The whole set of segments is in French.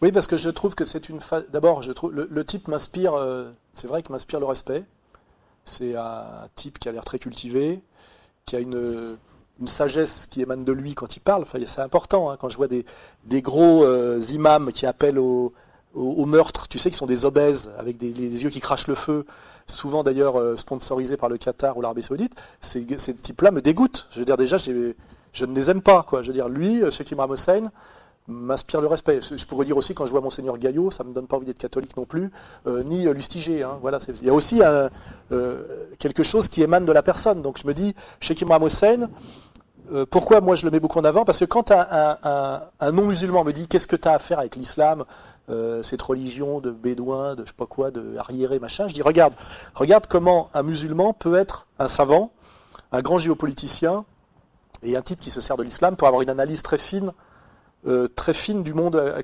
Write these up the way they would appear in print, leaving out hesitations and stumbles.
Oui, parce que je trouve que c'est une phase. D'abord, je trouve le type m'inspire. C'est vrai qu'il m'inspire le respect. C'est un type qui a l'air très cultivé, qui a une sagesse qui émane de lui quand il parle. Enfin, c'est important, hein, quand je vois des gros imams qui appellent au meurtre, tu sais, qui sont des obèses, avec des yeux qui crachent le feu, souvent d'ailleurs sponsorisés par le Qatar ou l'Arabie Saoudite. Ces types-là me dégoûtent. Je veux dire, déjà, je ne les aime pas, quoi. Je veux dire, lui, Sheikh Imran Hossein, m'inspire le respect. Je pourrais dire aussi, quand je vois Monseigneur Gaillot, ça ne me donne pas envie d'être catholique non plus, ni Lustiger. Hein, voilà, il y a aussi quelque chose qui émane de la personne. Donc je me dis, Cheikh Imran Hossein, pourquoi moi je le mets beaucoup en avant? Parce que quand un non-musulman me dit qu'est-ce que tu as à faire avec l'islam, cette religion de bédouins, de je sais pas quoi, de arriérés, machin, je dis regarde comment un musulman peut être un savant, un grand géopoliticien et un type qui se sert de l'islam pour avoir une analyse très fine du monde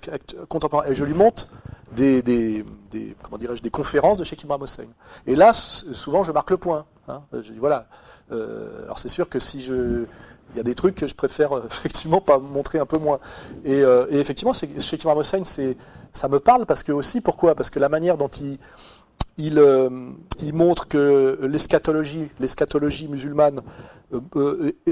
contemporain. Et je lui montre comment dirais-je, des conférences de Cheikh Imran Hossein. Et là, souvent, je marque le point. Hein. Je dis voilà. Alors c'est sûr que il y a des trucs que je préfère effectivement pas montrer un peu moins. Et effectivement, Cheikh Imran Hossein, ça me parle parce que aussi, pourquoi? Parce que la manière dont il montre que l'eschatologie musulmane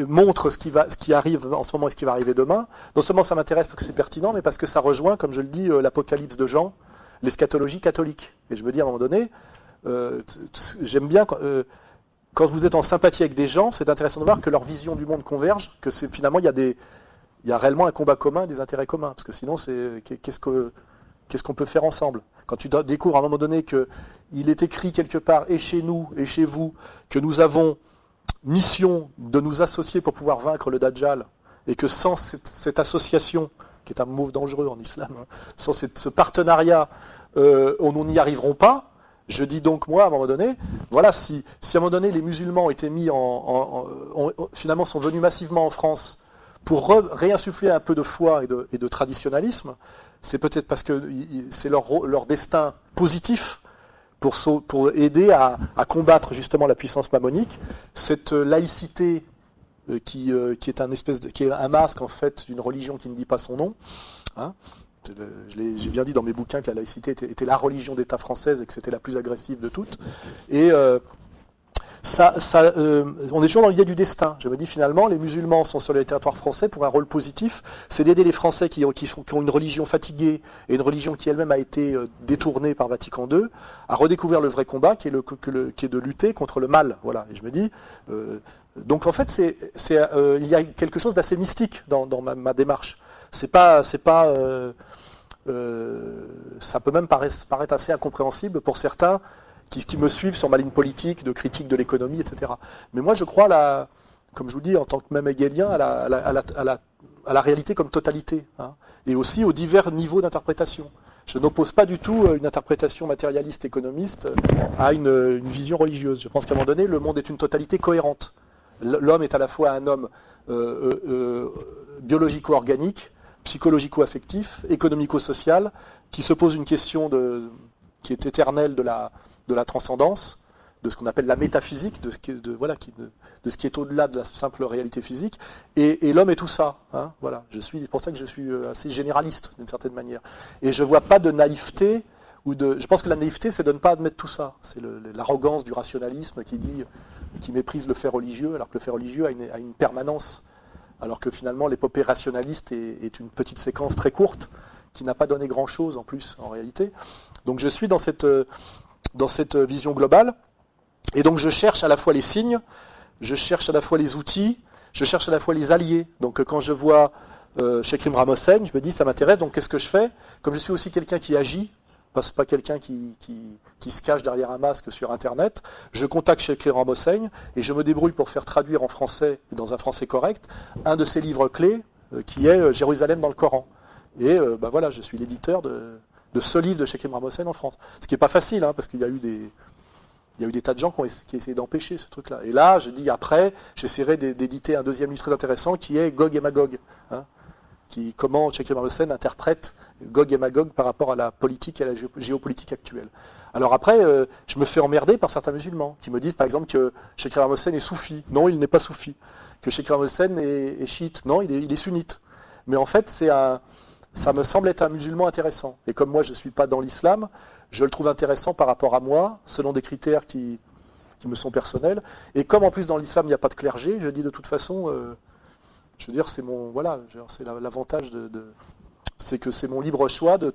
montre ce qui arrive en ce moment et ce qui va arriver demain. Non seulement ça m'intéresse parce que c'est pertinent, mais parce que ça rejoint, comme je le dis, l'Apocalypse de Jean, l'eschatologie catholique. Et je me dis à un moment donné, j'aime bien quand vous êtes en sympathie avec des gens, c'est intéressant de voir que leur vision du monde converge, que finalement il y a réellement un combat commun, des intérêts communs. Parce que sinon, qu'est-ce qu'on peut faire ensemble? Quand tu découvres à un moment donné qu'il est écrit quelque part, et chez nous, et chez vous, que nous avons mission de nous associer pour pouvoir vaincre le Dajjal, et que sans cette association, qui est un mot dangereux en islam, hein, sans ce partenariat, on n'y arriveront pas. Je dis donc, moi, à un moment donné, voilà, si à un moment donné, les musulmans étaient mis finalement sont venus massivement en France pour réinsuffler un peu de foi et de traditionnalisme, c'est peut-être parce que c'est leur destin positif pour aider à combattre justement la puissance mammonique, cette laïcité qui est un masque en fait d'une religion qui ne dit pas son nom. Hein. J'ai bien dit dans mes bouquins que la laïcité était la religion d'État française et que c'était la plus agressive de toutes. Et on est toujours dans l'idée du destin. Je me dis finalement, les musulmans sont sur le territoire français pour un rôle positif, c'est d'aider les Français qui ont une religion fatiguée et une religion qui elle-même a été détournée par Vatican II, à redécouvrir le vrai combat qui est de lutter contre le mal. Voilà. Et je me dis, donc en fait, il y a quelque chose d'assez mystique dans ma démarche. Ça peut même paraître assez incompréhensible pour certains qui me suivent sur ma ligne politique, de critique de l'économie, etc. Mais moi, je crois, comme je vous dis, en tant que même hegelien, à la réalité comme totalité, hein, et aussi aux divers niveaux d'interprétation. Je n'oppose pas du tout une interprétation matérialiste économiste à une vision religieuse. Je pense qu'à un moment donné, le monde est une totalité cohérente. L'homme est à la fois un homme biologico-organique, psychologico-affectif, économico-social, qui se pose une question qui est éternelle de la transcendance, de ce qu'on appelle la métaphysique, de ce qui est au-delà de la simple réalité physique. Et l'homme est tout ça. Hein, voilà. C'est pour ça que je suis assez généraliste, d'une certaine manière. Et je ne vois pas de naïveté, je pense que la naïveté, c'est de ne pas admettre tout ça. C'est l'arrogance du rationalisme qui méprise le fait religieux, alors que le fait religieux a une permanence. Alors que finalement, l'épopée rationaliste est une petite séquence très courte, qui n'a pas donné grand-chose en plus, en réalité. Donc je suis dans cette vision globale, et donc je cherche à la fois les signes, je cherche à la fois les outils, je cherche à la fois les alliés. Donc quand je vois Cheikh Imran Hossein, je me dis ça m'intéresse, donc qu'est-ce que je fais? Comme je suis aussi quelqu'un qui agit, c'est pas quelqu'un qui se cache derrière un masque sur Internet, je contacte Cheikh Imran Hossein et je me débrouille pour faire traduire en français, dans un français correct, un de ses livres clés, qui est Jérusalem dans le Coran. Et voilà, je suis l'éditeur de ce livre de Cheikh Imran Hossein en France. Ce qui n'est pas facile, hein, parce qu'il y a eu des tas de gens qui ont essayé d'empêcher ce truc-là. Et là, je dis après, j'essaierai d'éditer un deuxième livre très intéressant qui est Gog et Magog. Hein, comment Cheikh Imran Hossein interprète Gog et Magog par rapport à la politique et à la géopolitique actuelle. Alors après, je me fais emmerder par certains musulmans qui me disent par exemple que Cheikh Imran Hossein est soufi. Non, il n'est pas soufi. Que Cheikh Imran Hossein est chiite. Non, il est sunnite. Mais en fait, ça me semble être un musulman intéressant. Et comme moi je ne suis pas dans l'islam, je le trouve intéressant par rapport à moi, selon des critères qui me sont personnels. Et comme en plus dans l'islam il n'y a pas de clergé, je dis de toute façon, je veux dire c'est mon, voilà, c'est l'avantage c'est que c'est mon libre choix de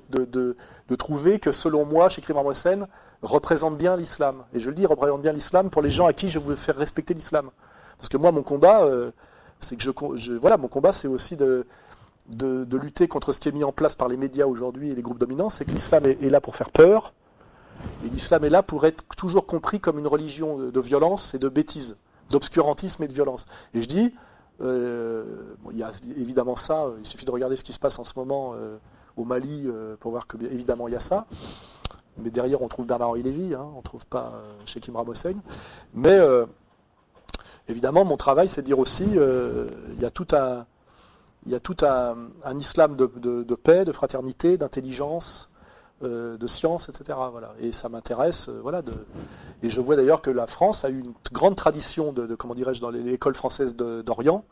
trouver que selon moi, chez Imam Hossein, représente bien l'islam. Et je le dis, représente bien l'islam pour les gens à qui je veux faire respecter l'islam. Parce que moi, mon combat, c'est que voilà, mon combat, c'est aussi de lutter contre ce qui est mis en place par les médias aujourd'hui et les groupes dominants, c'est que l'islam est là pour faire peur, et l'islam est là pour être toujours compris comme une religion de violence et de bêtise, d'obscurantisme et de violence. Et je dis, bon, il y a évidemment ça, il suffit de regarder ce qui se passe en ce moment au Mali pour voir que évidemment il y a ça, mais derrière on trouve Bernard-Henri Lévy, hein, on ne trouve pas Cheikh Imam Hossein, mais évidemment mon travail c'est de dire aussi, il y a tout un islam de paix, de fraternité, d'intelligence, de science, etc. Voilà. Et ça m'intéresse, voilà. Et je vois d'ailleurs que la France a eu une grande tradition comment dirais-je, dans l'école française d'Orient,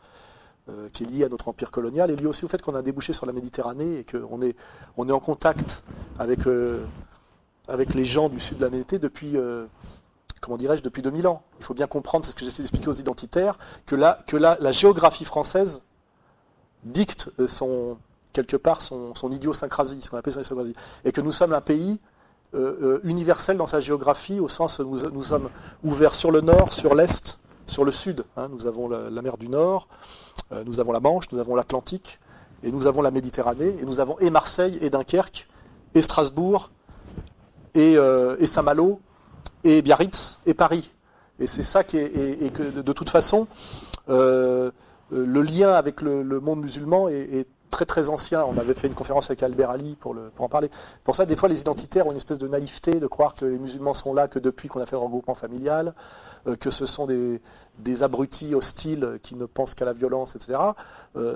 qui est liée à notre empire colonial, et liée aussi au fait qu'on a débouché sur la Méditerranée et qu'on est en contact avec les gens du sud de la Méditerranée comment dirais-je, depuis 2000 ans. Il faut bien comprendre, c'est ce que j'essaie d'expliquer aux identitaires, que la géographie française dicte quelque part son idiosyncrasie, ce qu'on appelle son idiosyncrasie, et que nous sommes un pays universel dans sa géographie, au sens où nous sommes ouverts sur le nord, sur l'est, sur le sud. Hein. Nous avons la mer du Nord, nous avons la Manche, nous avons l'Atlantique, et nous avons la Méditerranée, et nous avons et Marseille, et Dunkerque, et Strasbourg, et Saint-Malo, et Biarritz, et Paris. Et c'est ça et que de toute façon, le lien avec le monde musulman est très très ancien. On avait fait une conférence avec Albert Ali pour en parler. Pour ça, des fois, les identitaires ont une espèce de naïveté de croire que les musulmans sont là que depuis qu'on a fait le regroupement familial, que ce sont des abrutis hostiles qui ne pensent qu'à la violence, etc.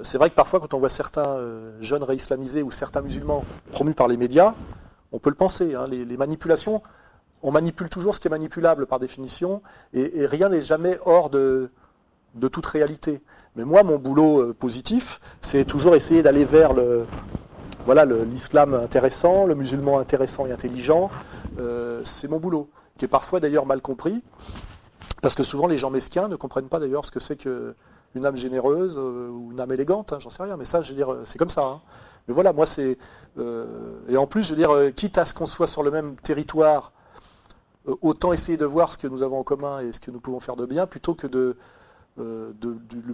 C'est vrai que parfois, quand on voit certains jeunes réislamisés ou certains musulmans promus par les médias, on peut le penser. Hein, les manipulations, on manipule toujours ce qui est manipulable par définition, et rien n'est jamais hors de toute réalité. Mais moi, mon boulot positif, c'est toujours essayer d'aller vers l'islam intéressant, le musulman intéressant et intelligent. C'est mon boulot, qui est parfois d'ailleurs mal compris, parce que souvent les gens mesquins ne comprennent pas d'ailleurs ce que c'est qu'une âme généreuse ou une âme élégante, hein, j'en sais rien, mais ça, je veux dire, c'est comme ça. Hein. Mais voilà, moi, c'est... et en plus, je veux dire, quitte à ce qu'on soit sur le même territoire, autant essayer de voir ce que nous avons en commun et ce que nous pouvons faire de bien, plutôt que le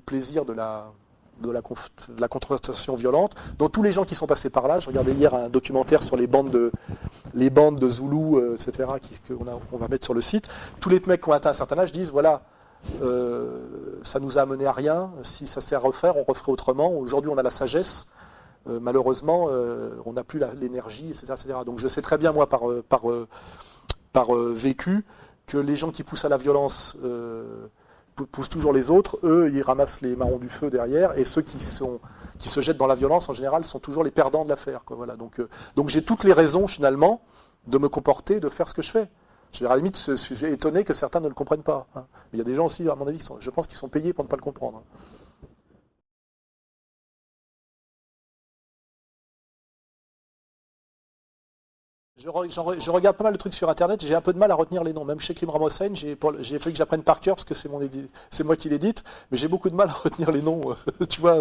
plaisir de la confrontation violente, dont tous les gens qui sont passés par là, je regardais hier un documentaire sur les bandes de Zoulous, etc., qu'on va mettre sur le site, tous les mecs qui ont atteint un certain âge disent, voilà, ça nous a amené à rien, si ça sert à refaire, on referait autrement, aujourd'hui on a la sagesse, malheureusement, on n'a plus l'énergie, etc., etc. Donc je sais très bien, moi, par vécu, que les gens qui poussent à la violence poussent toujours les autres, eux, ils ramassent les marrons du feu derrière, et ceux qui se jettent dans la violence, en général, sont toujours les perdants de l'affaire. Voilà. Donc j'ai toutes les raisons, finalement, de me comporter, de faire ce que je fais. Je veux dire, à la limite, je suis étonné que certains ne le comprennent pas. Hein. Mais il y a des gens aussi, à mon avis, je pense qu'ils sont payés pour ne pas le comprendre. Je regarde pas mal de trucs sur Internet, j'ai un peu de mal à retenir les noms. Même chez Imam Hossein, j'ai fallu que j'apprenne par cœur parce que c'est moi qui l'édite, mais j'ai beaucoup de mal à retenir les noms, tu vois,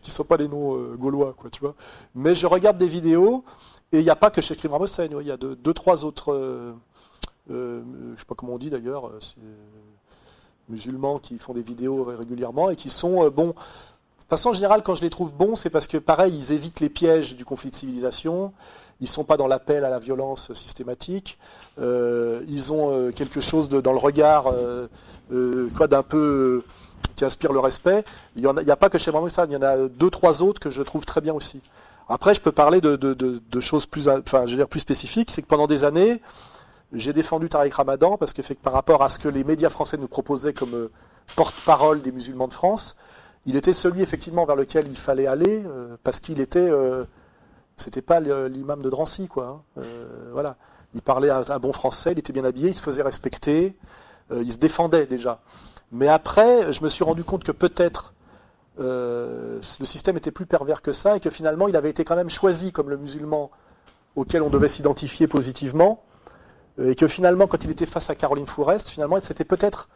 qui ne sont pas les noms gaulois, quoi, tu vois. Mais je regarde des vidéos, et il n'y a pas que chez Imam Hossein, il y a deux, trois autres, je ne sais pas comment on dit d'ailleurs, musulmans qui font des vidéos régulièrement et qui sont bons. De façon générale, quand je les trouve bons, c'est parce que, pareil, ils évitent les pièges du conflit de civilisation, ils ne sont pas dans l'appel à la violence systématique, ils ont quelque chose dans le regard d'un peu qui inspire le respect. Il n'y a pas que chez Imam Hossein, il y en a deux, trois autres que je trouve très bien aussi. Après, je peux parler de choses plus spécifiques, c'est que pendant des années, j'ai défendu Tariq Ramadan parce que par rapport à ce que les médias français nous proposaient comme porte-parole des musulmans de France, il était celui effectivement vers lequel il fallait aller parce qu'il était, c'était pas l'imam de Drancy, quoi. Hein. Voilà, il parlait un bon français, il était bien habillé, il se faisait respecter, il se défendait déjà. Mais après, je me suis rendu compte que peut-être le système était plus pervers que ça, et que finalement il avait été quand même choisi comme le musulman auquel on devait s'identifier positivement, et que finalement quand il était face à Caroline Fourest, finalement c'était peut-être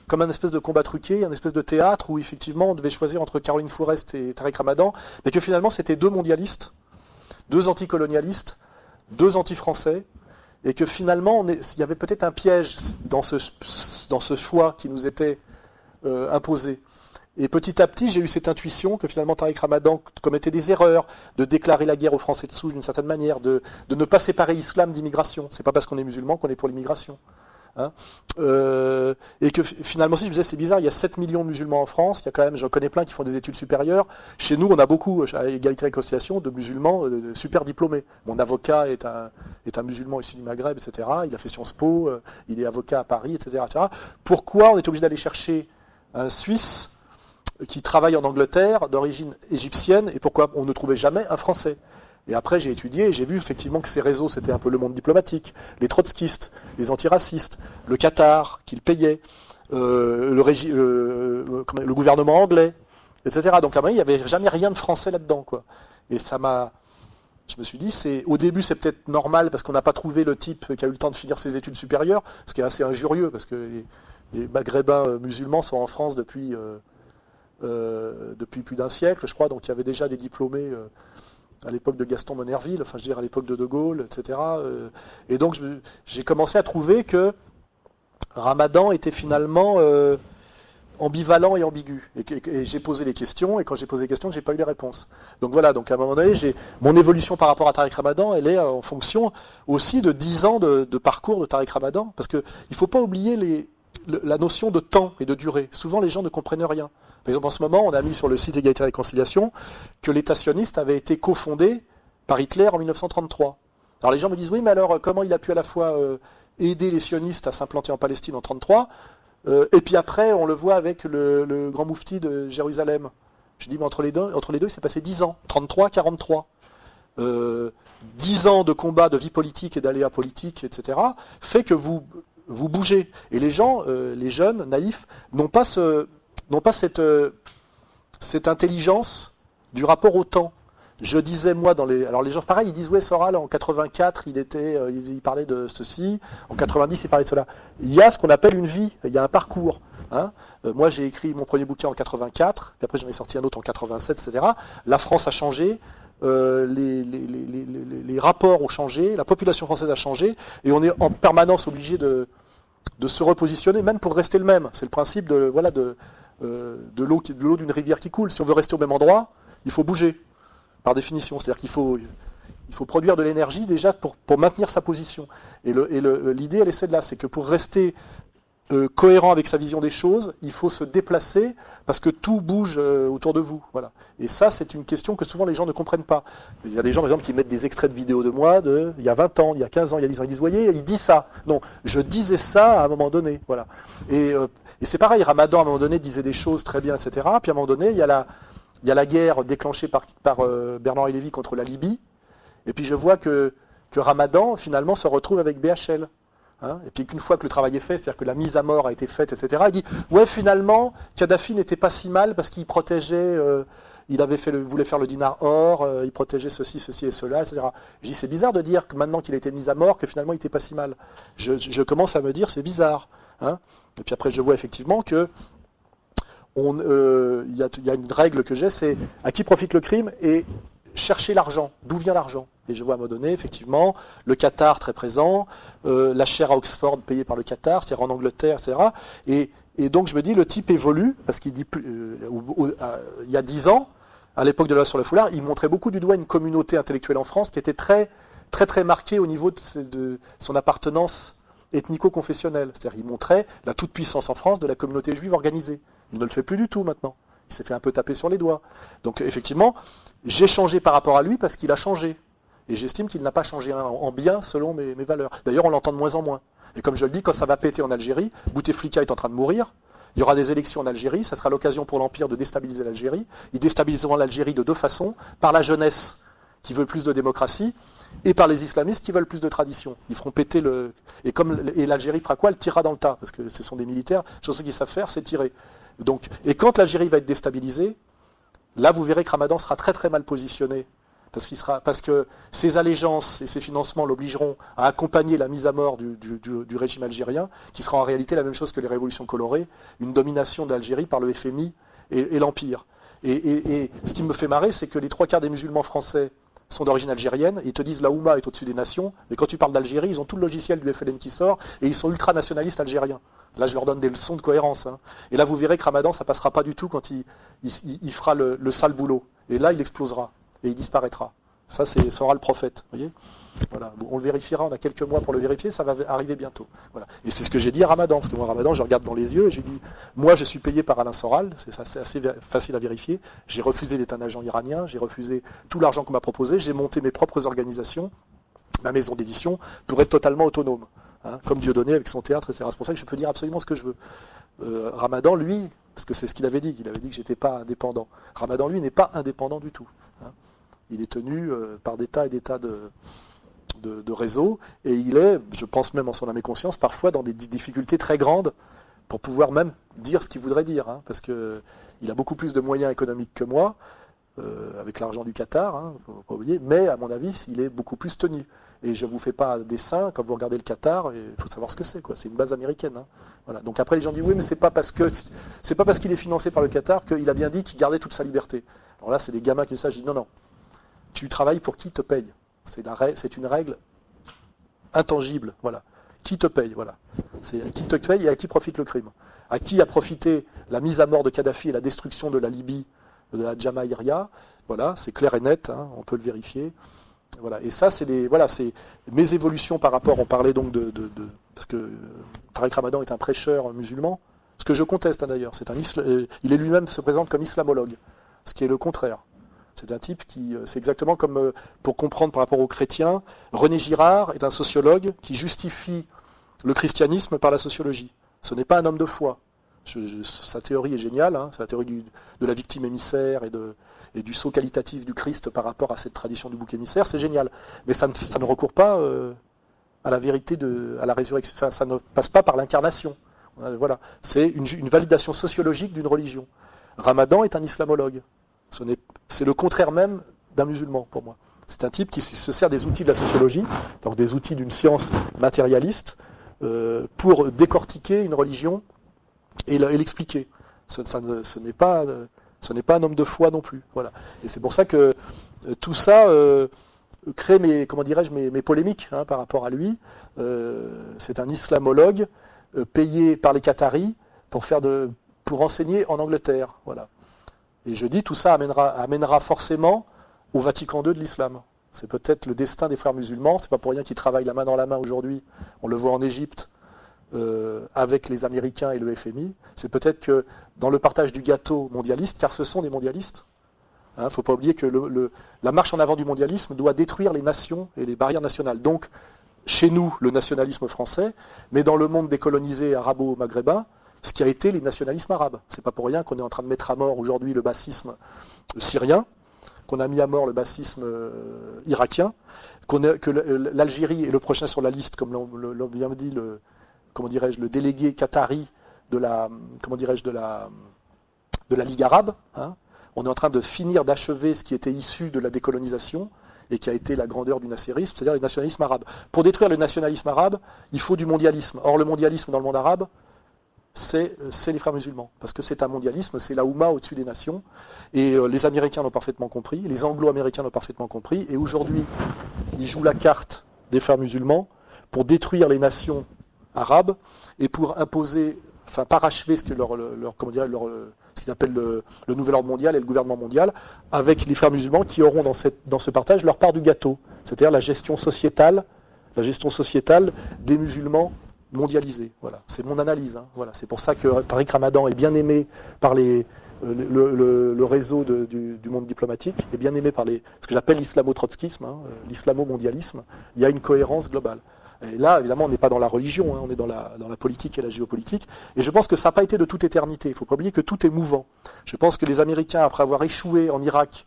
comme un espèce de combat truqué, un espèce de théâtre où effectivement on devait choisir entre Caroline Fourest et Tariq Ramadan, mais que finalement c'était deux mondialistes, deux anticolonialistes, deux anti-français, et que finalement il y avait peut-être un piège dans ce choix qui nous était imposé. Et petit à petit, j'ai eu cette intuition que finalement Tariq Ramadan commettait des erreurs, de déclarer la guerre aux Français de souche d'une certaine manière, de ne pas séparer l'islam d'immigration. C'est pas parce qu'on est musulman qu'on est pour l'immigration. Hein, et que finalement, si je me disais, c'est bizarre, il y a 7 millions de musulmans en France, il y a quand même, j'en connais plein qui font des études supérieures. Chez nous, on a beaucoup, à Égalité et Réconciliation, de musulmans super diplômés. Mon avocat est un musulman ici du Maghreb, etc. Il a fait Sciences Po, il est avocat à Paris, etc., etc. Pourquoi on est obligé d'aller chercher un Suisse qui travaille en Angleterre, d'origine égyptienne, et pourquoi on ne trouvait jamais un Français? Et après, j'ai étudié et j'ai vu effectivement que ces réseaux, c'était un peu le monde diplomatique, les trotskistes, les antiracistes, le Qatar, qui le payait, le gouvernement anglais, etc. Donc à un moment, il n'y avait jamais rien de français là-dedans, quoi. Et ça m'a... Je me suis dit, au début, c'est peut-être normal parce qu'on n'a pas trouvé le type qui a eu le temps de finir ses études supérieures, ce qui est assez injurieux, parce que les maghrébins musulmans sont en France depuis plus d'un siècle, je crois, donc il y avait déjà des diplômés à l'époque de Gaston Monnerville, enfin je veux dire à l'époque de De Gaulle, etc. Et donc j'ai commencé à trouver que Ramadan était finalement ambivalent et ambigu. Et j'ai posé les questions, et quand j'ai posé les questions, j'ai pas eu les réponses. Donc voilà, donc à un moment donné, mon évolution par rapport à Tariq Ramadan, elle est en fonction aussi de 10 ans de parcours de Tariq Ramadan, parce qu'il ne faut pas oublier la notion de temps et de durée. Souvent, les gens ne comprennent rien. Par exemple, en ce moment, on a mis sur le site Égalité et Réconciliation que l'État sioniste avait été cofondé par Hitler en 1933. Alors les gens me disent, oui, mais alors comment il a pu à la fois aider les sionistes à s'implanter en Palestine en 1933, et puis après, on le voit avec le grand moufti de Jérusalem. Je dis, mais entre les deux, il s'est passé 10 ans, 33, 43. 10 ans de combat, de vie politique et d'aléas politiques, etc., fait que vous bougez. Et les gens, les jeunes, naïfs, n'ont pas cette intelligence du rapport au temps. Je disais, moi, alors les gens, pareil, ils disent, ouais, Soral, en 84, il parlait de ceci, en 90, il parlait de cela. Il y a ce qu'on appelle une vie, il y a un parcours. Hein. Moi, j'ai écrit mon premier bouquin en 84, puis après j'en ai sorti un autre en 87, etc. La France a changé, les rapports ont changé, la population française a changé, et on est en permanence obligé de se repositionner, même pour rester le même. C'est le principe de l'eau d'une rivière qui coule. Si on veut rester au même endroit, il faut bouger, par définition. C'est-à-dire qu'il faut produire de l'énergie déjà pour maintenir sa position. Et l'idée, elle est celle-là, c'est que pour rester cohérent avec sa vision des choses, il faut se déplacer parce que tout bouge autour de vous. Voilà. Et ça, c'est une question que souvent les gens ne comprennent pas. Il y a des gens, par exemple, qui mettent des extraits de vidéos de moi il y a 20 ans, il y a 15 ans, il y a 10 ans. Ils disent, voyez, il dit ça. Non, je disais ça à un moment donné. Voilà. Et c'est pareil, Ramadan, à un moment donné, disait des choses très bien, etc. Puis à un moment donné, il y a la guerre déclenchée par Bernard Lévy contre la Libye. Et puis je vois que Ramadan, finalement, se retrouve avec BHL. Hein, et puis qu'une fois que le travail est fait, c'est-à-dire que la mise à mort a été faite, etc., il dit « Ouais, finalement, Kadhafi n'était pas si mal parce qu'il protégeait, voulait faire le dinar or, il protégeait ceci et cela, etc. » Je dis « C'est bizarre de dire que maintenant qu'il a été mis à mort, que finalement il n'était pas si mal. » Je commence à me dire « C'est bizarre. Hein » Et puis après, je vois effectivement que il y a une règle que j'ai, c'est à qui profite le crime et chercher l'argent. D'où vient l'argent? Et je vois à un moment donné, effectivement, le Qatar très présent, la chaire à Oxford payée par le Qatar, c'est-à-dire en Angleterre, etc. Et donc je me dis, le type évolue, parce qu'il dit, il y a 10 ans, à l'époque de la loi sur le foulard, il montrait beaucoup du doigt une communauté intellectuelle en France qui était très, très, très marquée au niveau de son appartenance ethnico-confessionnelle. C'est-à-dire il montrait la toute-puissance en France de la communauté juive organisée. Il ne le fait plus du tout maintenant. Il s'est fait un peu taper sur les doigts. Donc effectivement, j'ai changé par rapport à lui parce qu'il a changé. Et j'estime qu'il n'a pas changé en bien selon mes valeurs. D'ailleurs, on l'entend de moins en moins. Et comme je le dis, quand ça va péter en Algérie, Bouteflika est en train de mourir, il y aura des élections en Algérie, ça sera l'occasion pour l'Empire de déstabiliser l'Algérie. Ils déstabiliseront l'Algérie de deux façons, par la jeunesse qui veut plus de démocratie, et par les islamistes qui veulent plus de tradition. Ils feront péter le... Et l'Algérie fera quoi? Elle tirera dans le tas, parce que ce sont des militaires, chose qu'ils savent faire, c'est tirer. Donc, et quand l'Algérie va être déstabilisée, Là, vous verrez que Ramadan sera très très mal positionné, parce que ses allégeances et ses financements l'obligeront à accompagner la mise à mort du régime algérien, qui sera en réalité la même chose que les révolutions colorées, une domination d'Algérie par le FMI et l'Empire. Et ce qui me fait marrer, c'est que les 3/4 des musulmans français sont d'origine algérienne, ils te disent la Oumma est au-dessus des nations, mais quand tu parles d'Algérie, ils ont tout le logiciel du FLN qui sort, et ils sont ultra-nationalistes algériens. Là, je leur donne des leçons de cohérence. Hein. Et là, vous verrez que Ramadan, ça passera pas du tout quand il fera le sale boulot. Et là, il explosera, et il disparaîtra. Ça aura le prophète. Voyez, voilà. Bon, on le vérifiera, on a quelques mois pour le vérifier, ça va arriver bientôt. Voilà. Et c'est ce que j'ai dit à Ramadan, parce que moi, Ramadan, je regarde dans les yeux et j'ai dit, moi, je suis payé par Alain Soral, c'est assez facile à vérifier. J'ai refusé d'être un agent iranien, j'ai refusé tout l'argent qu'on m'a proposé, j'ai monté mes propres organisations, ma maison d'édition, pour être totalement autonome. Hein, comme Dieudonné avec son théâtre, c'est pour ça que je peux dire absolument ce que je veux. Ramadan, lui, parce que c'est ce qu'il avait dit que j'étais pas indépendant. Ramadan, lui, n'est pas indépendant du tout. Hein. Il est tenu par des tas et des tas de réseaux, et il est, je pense même en son âme et conscience, parfois dans des difficultés très grandes pour pouvoir même dire ce qu'il voudrait dire, hein, parce qu'il a beaucoup plus de moyens économiques que moi, avec l'argent du Qatar, hein, faut pas oublier, mais à mon avis, il est beaucoup plus tenu. Et je ne vous fais pas un dessin, quand vous regardez le Qatar, il faut savoir ce que c'est, quoi. C'est une base américaine. Hein. Voilà. Donc après, les gens disent, oui, mais c'est pas parce qu'il est financé par le Qatar qu'il a bien dit qu'il gardait toute sa liberté. Alors là, c'est des gamins qui disent ça, je dis, non, tu travailles pour qui te paye. C'est une règle intangible, voilà. Qui te paye, voilà. C'est qui te paye et à qui profite le crime. À qui a profité la mise à mort de Kadhafi et la destruction de la Libye, de la Jamaïria, voilà, c'est clair et net, hein, on peut le vérifier. Voilà. Et ça, c'est mes évolutions par rapport, on parlait donc parce que Tariq Ramadan est un prêcheur musulman, ce que je conteste hein, d'ailleurs, il est lui-même se présente comme islamologue, ce qui est le contraire. C'est un type c'est exactement comme, pour comprendre par rapport aux chrétiens, René Girard est un sociologue qui justifie le christianisme par la sociologie. Ce n'est pas un homme de foi. Sa théorie est géniale, hein, c'est la théorie de la victime émissaire et du saut qualitatif du Christ par rapport à cette tradition du bouc émissaire, c'est génial. Mais ça ne recourt pas à la vérité, à la résurrection, enfin, ça ne passe pas par l'incarnation. Voilà. C'est une validation sociologique d'une religion. Ramadan est un islamologue. C'est le contraire même d'un musulman pour moi. C'est un type qui se sert des outils de la sociologie, donc des outils d'une science matérialiste, pour décortiquer une religion et l'expliquer. Ce n'est pas un homme de foi non plus. Voilà. Et c'est pour ça que tout ça crée mes polémiques hein, par rapport à lui. C'est un islamologue payé par les Qataris pour enseigner en Angleterre. Voilà. Et je dis tout ça amènera forcément au Vatican II de l'islam. C'est peut-être le destin des frères musulmans. C'est pas pour rien qu'ils travaillent la main dans la main aujourd'hui. On le voit en Égypte. Avec les Américains et le FMI, c'est peut-être que dans le partage du gâteau mondialiste, car ce sont des mondialistes, il ne faut pas oublier que la marche en avant du mondialisme doit détruire les nations et les barrières nationales. Donc, chez nous, le nationalisme français, mais dans le monde décolonisé arabo-maghrébin, ce qui a été les nationalismes arabes. C'est pas pour rien qu'on est en train de mettre à mort aujourd'hui le bassisme syrien, qu'on a mis à mort le bassisme irakien, que l'Algérie est le prochain sur la liste, comme l'on vient dit le délégué qatari de la Ligue arabe. Hein. On est en train d'achever ce qui était issu de la décolonisation et qui a été la grandeur du nasserisme, c'est-à-dire le nationalisme arabe. Pour détruire le nationalisme arabe, il faut du mondialisme. Or, le mondialisme dans le monde arabe, c'est les frères musulmans. Parce que c'est un mondialisme, c'est la Oumma au-dessus des nations. Et les Américains l'ont parfaitement compris, les Anglo-Américains l'ont parfaitement compris. Et aujourd'hui, ils jouent la carte des frères musulmans pour détruire les nations arabes et pour imposer, enfin parachever ce qu'ils appellent le nouvel ordre mondial et le gouvernement mondial, avec les frères musulmans qui auront dans ce partage leur part du gâteau, c'est-à-dire la gestion sociétale des musulmans mondialisés. Voilà, c'est mon analyse. Hein. Voilà, c'est pour ça que Tariq Ramadan est bien aimé par le réseau du monde diplomatique, est bien aimé par ce que j'appelle l'islamo-trotskisme, hein, l'islamo-mondialisme. Il y a une cohérence globale. Et là, évidemment, on n'est pas dans la religion, hein, on est dans la politique et la géopolitique. Et je pense que ça n'a pas été de toute éternité. Il ne faut pas oublier que tout est mouvant. Je pense que les Américains, après avoir échoué en Irak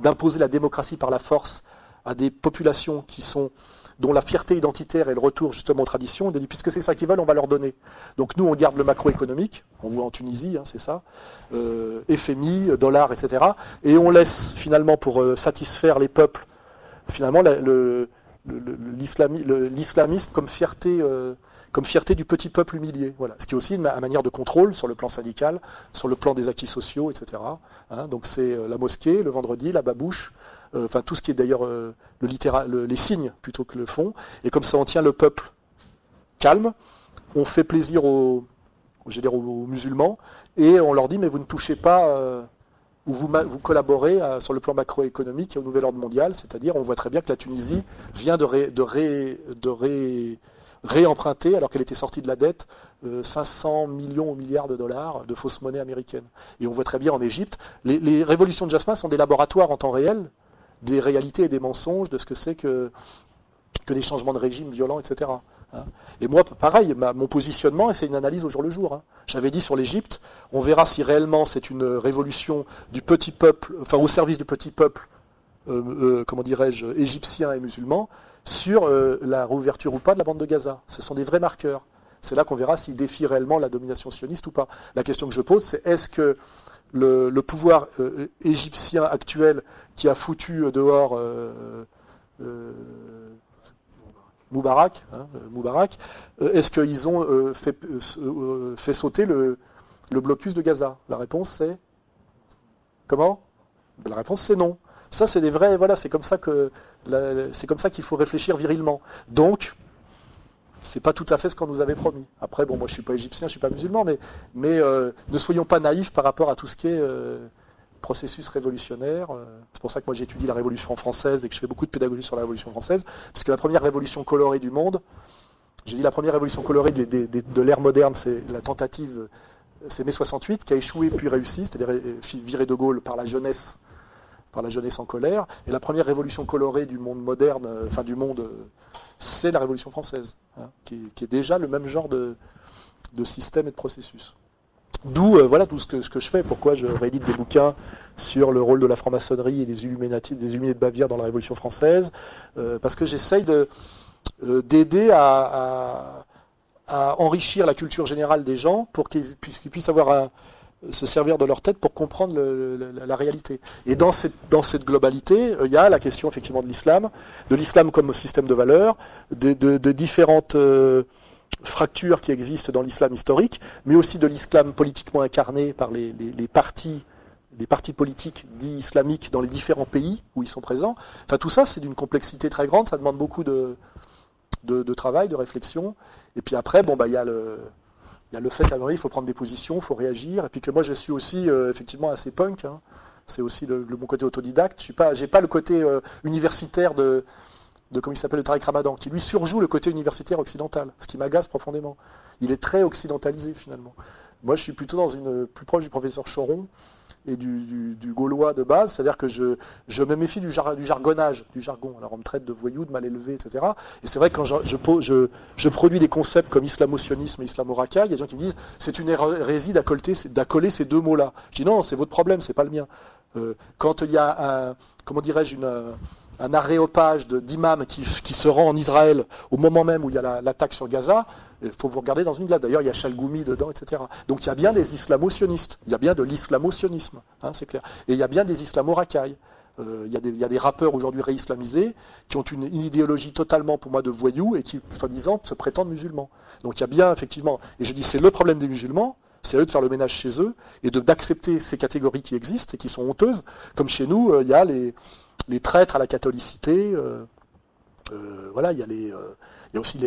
d'imposer la démocratie par la force à des populations qui sont dont la fierté identitaire et le retour justement aux traditions, on a dit puisque c'est ça qu'ils veulent, on va leur donner. Donc nous, on garde le macroéconomique, on voit en Tunisie, hein, c'est ça, FMI, dollars, etc. Et on laisse finalement pour satisfaire les peuples, finalement l'islamisme comme fierté du petit peuple humilié. Voilà. Ce qui est aussi une manière de contrôle sur le plan syndical, sur le plan des acquis sociaux, etc. Hein, donc c'est la mosquée, le vendredi, la babouche, enfin tout ce qui est d'ailleurs les signes plutôt que le fond. Et comme ça, on tient le peuple calme, on fait plaisir aux musulmans, et on leur dit, mais vous ne touchez pas... où vous collaborez sur le plan macroéconomique et au nouvel ordre mondial, c'est-à-dire on voit très bien que la Tunisie vient de réemprunter, alors qu'elle était sortie de la dette, 500 millions ou milliards de dollars de fausses monnaies américaines. Et on voit très bien en Égypte, les révolutions de Jasmin sont des laboratoires en temps réel, des réalités et des mensonges, de ce que c'est que des changements de régime violents, etc. Et moi, pareil, mon positionnement, c'est une analyse au jour le jour. J'avais dit sur l'Égypte, on verra si réellement c'est une révolution du petit peuple, enfin au service du petit peuple, comment dirais-je, égyptien et musulman, sur la réouverture ou pas de la bande de Gaza. Ce sont des vrais marqueurs. C'est là qu'on verra s'ils défient réellement la domination sioniste ou pas. La question que je pose, c'est est-ce que le pouvoir égyptien actuel qui a foutu dehors Moubarak, est-ce qu'ils ont fait sauter le blocus de Gaza? La réponse c'est... Comment? La réponse c'est non. Ça c'est des vrais... Voilà, c'est comme ça qu'il faut réfléchir virilement. Donc, c'est pas tout à fait ce qu'on nous avait promis. Après, bon, moi je suis pas égyptien, je suis pas musulman, mais ne soyons pas naïfs par rapport à tout ce qui est... processus révolutionnaire. C'est pour ça que moi j'étudie la Révolution française et que je fais beaucoup de pédagogie sur la Révolution française, parce que la première révolution colorée du monde, j'ai dit la première révolution colorée de l'ère moderne, c'est la tentative, c'est mai 68, qui a échoué puis réussi, c'est-à-dire viré de Gaulle par la jeunesse en colère, et la première révolution colorée du monde moderne, enfin du monde, c'est la Révolution française, qui est déjà le même genre de système et de processus. D'où voilà tout ce que je fais, pourquoi je réédite des bouquins sur le rôle de la franc-maçonnerie et des Illuminati, des Illuminés de Bavière dans la Révolution française, parce que j'essaye d'aider à enrichir la culture générale des gens pour qu'ils puissent avoir se servir de leur tête pour comprendre la réalité. Et dans cette globalité, il y a la question effectivement de l'islam comme système de valeurs, de différentes... fractures qui existent dans l'islam historique, mais aussi de l'islam politiquement incarné par les partis politiques dits islamiques dans les différents pays où ils sont présents. Enfin, tout ça, c'est d'une complexité très grande, ça demande beaucoup de travail, de réflexion. Et puis après, bon, il y a le fait qu'à un moment, il faut prendre des positions, il faut réagir, et puis que moi, je suis aussi effectivement assez punk. C'est aussi mon côté autodidacte. J'ai pas le côté universitaire de comment il s'appelle, le Tariq Ramadan, qui lui surjoue le côté universitaire occidental, ce qui m'agace profondément. Il est très occidentalisé finalement. Moi je suis plutôt plus proche du professeur Choron et du gaulois de base, c'est-à-dire que je me méfie du jargonnage, du jargon. Alors on me traite de voyou, de mal élevé, etc. Et c'est vrai que quand je produis des concepts comme islamo-sionisme et islamo-racaille, il y a des gens qui me disent c'est une hérésie d'accoler ces deux mots-là. Je dis non, c'est votre problème, c'est pas le mien. Quand il y a un aréopage d'imams qui se rend en Israël au moment même où il y a l'attaque sur Gaza, il faut vous regarder dans une glace. D'ailleurs, il y a Chalgoumi dedans, etc. Donc il y a bien des islamo-sionistes, il y a bien de l'islamo-sionisme, c'est clair. Et il y a bien des islamo-racailles. Il y a des rappeurs aujourd'hui réislamisés qui ont une idéologie totalement, pour moi, de voyous et qui, soi-disant, se prétendent musulmans. Donc il y a bien, effectivement, et je dis c'est le problème des musulmans, c'est à eux de faire le ménage chez eux et d'accepter ces catégories qui existent et qui sont honteuses. Comme chez nous, il y a les traîtres à la catholicité, voilà, il y a aussi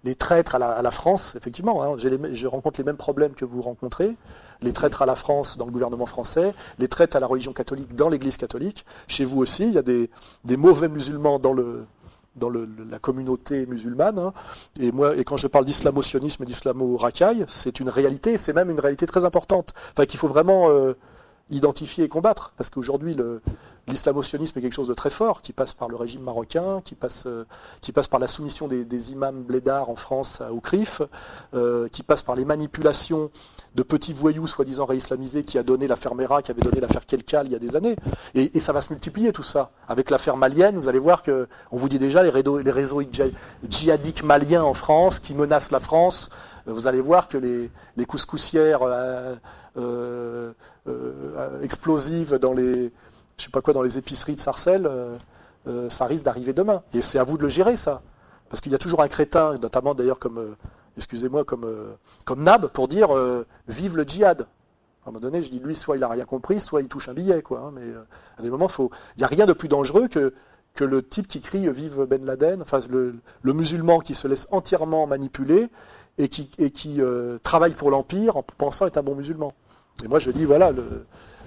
les traîtres à la France, effectivement, je rencontre les mêmes problèmes que vous rencontrez, les traîtres à la France dans le gouvernement français, les traîtres à la religion catholique dans l'église catholique. Chez vous aussi, il y a des mauvais musulmans dans la communauté musulmane, et quand je parle d'islamo-sionisme et d'islamo-racaille, c'est une réalité, c'est même une réalité très importante, enfin qu'il faut vraiment... identifier et combattre. Parce qu'aujourd'hui, l'islamo-sionisme est quelque chose de très fort, qui passe par le régime marocain, qui passe par la soumission des imams blédards en France au CRIF, qui passe par les manipulations de petits voyous soi-disant réislamisés qui a donné l'affaire Mera, qui avait donné l'affaire Kelkal il y a des années. Et ça va se multiplier tout ça. Avec l'affaire malienne, vous allez voir que, on vous dit déjà, les réseaux djihadiques maliens en France qui menacent la France. Vous allez voir que les couscoussières explosives dans les, je sais pas quoi, dans les épiceries de Sarcelles, ça risque d'arriver demain. Et c'est à vous de le gérer, ça. Parce qu'il y a toujours un crétin, notamment d'ailleurs comme, excusez-moi, comme Nab, pour dire vive le djihad. À un moment donné, je dis, lui, soit il n'a rien compris, soit il touche un billet, quoi. Hein, mais à des moments, il n'y a rien de plus dangereux que le type qui crie vive Ben Laden, enfin le musulman qui se laisse entièrement manipuler et qui travaille pour l'Empire en pensant être un bon musulman. Et moi, je dis, voilà,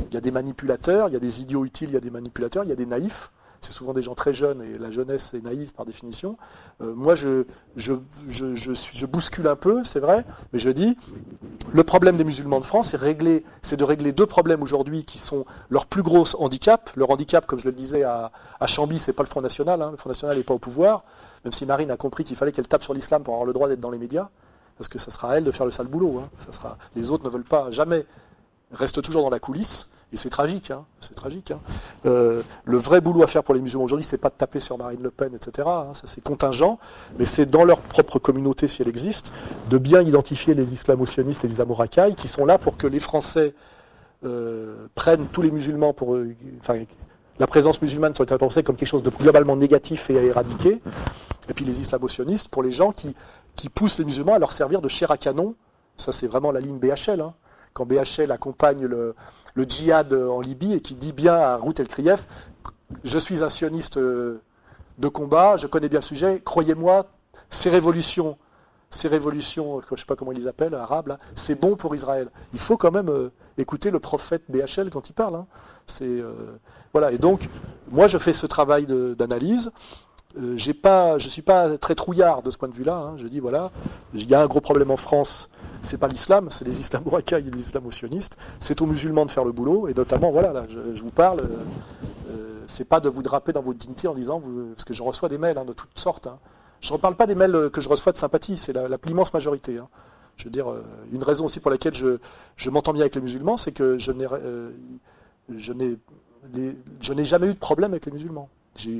il y a des manipulateurs, il y a des idiots utiles, il y a des manipulateurs, il y a des naïfs. C'est souvent des gens très jeunes et la jeunesse est naïve par définition. Moi, je bouscule un peu, c'est vrai, mais je dis, le problème des musulmans de France, c'est de régler deux problèmes aujourd'hui qui sont leur plus gros handicap. Leur handicap, comme je le disais à Chambly, c'est pas le Front National. Hein. Le Front National n'est pas au pouvoir, même si Marine a compris qu'il fallait qu'elle tape sur l'islam pour avoir le droit d'être dans les médias, parce que ça sera à elle de faire le sale boulot. Hein. Les autres ne veulent pas, jamais, restent toujours dans la coulisse. Et c'est tragique, hein, c'est tragique. Hein. Le vrai boulot à faire pour les musulmans aujourd'hui, c'est pas de taper sur Marine Le Pen, etc. Hein, ça c'est contingent, mais c'est dans leur propre communauté, si elle existe, de bien identifier les islamo-sionistes et les amorakaïs qui sont là pour que les Français prennent tous les musulmans pour... la présence musulmane soit pensée comme quelque chose de globalement négatif et à éradiquer, et puis les islamo-sionistes pour les gens qui poussent les musulmans à leur servir de chair à canon. Ça c'est vraiment la ligne BHL, hein. Quand BHL accompagne le djihad en Libye et qui dit bien à Ruth El-Krief, je suis un sioniste de combat, je connais bien le sujet, croyez-moi, ces révolutions, je ne sais pas comment ils les appellent, arabes, là, c'est bon pour Israël. Il faut quand même écouter le prophète BHL quand il parle. Hein. Voilà. Et donc, moi je fais ce travail d'analyse. Je ne suis pas très trouillard de ce point de vue-là. Hein. Je dis, voilà, il y a un gros problème en France, c'est pas l'islam, c'est les islamo-racailles et les islamo-sionistes. C'est aux musulmans de faire le boulot, et notamment, voilà, là, je vous parle, c'est pas de vous draper dans votre dignité en disant, parce que je reçois des mails de toutes sortes. Hein. Je ne parle pas des mails que je reçois de sympathie, c'est l'immense majorité. Hein. Je veux dire, une raison aussi pour laquelle je m'entends bien avec les musulmans, c'est que je n'ai jamais eu de problème avec les musulmans.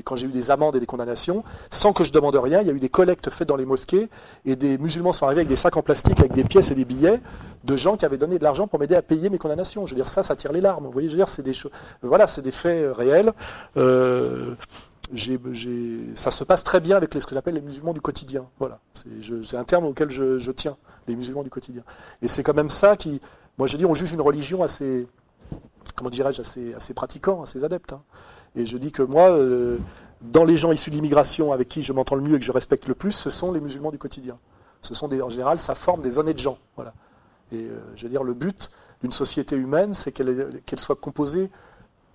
Quand j'ai eu des amendes et des condamnations, sans que je demande rien, il y a eu des collectes faites dans les mosquées et des musulmans sont arrivés avec des sacs en plastique avec des pièces et des billets de gens qui avaient donné de l'argent pour m'aider à payer mes condamnations. Je veux dire, ça tire les larmes. Vous voyez, je veux dire, c'est des choses. Voilà, c'est des faits réels. Ça se passe très bien avec ce que j'appelle les musulmans du quotidien. Voilà, c'est un terme auquel je tiens, les musulmans du quotidien. Et c'est quand même ça qui, moi je dis, on juge une religion assez, comment dirais-je, assez pratiquant, assez adepte. Hein. Et je dis que moi, dans les gens issus de l'immigration avec qui je m'entends le mieux et que je respecte le plus, ce sont les musulmans du quotidien. Ce sont en général, ça forme des honnêtes gens. Voilà. Et je veux dire, le but d'une société humaine, c'est qu'elle soit composée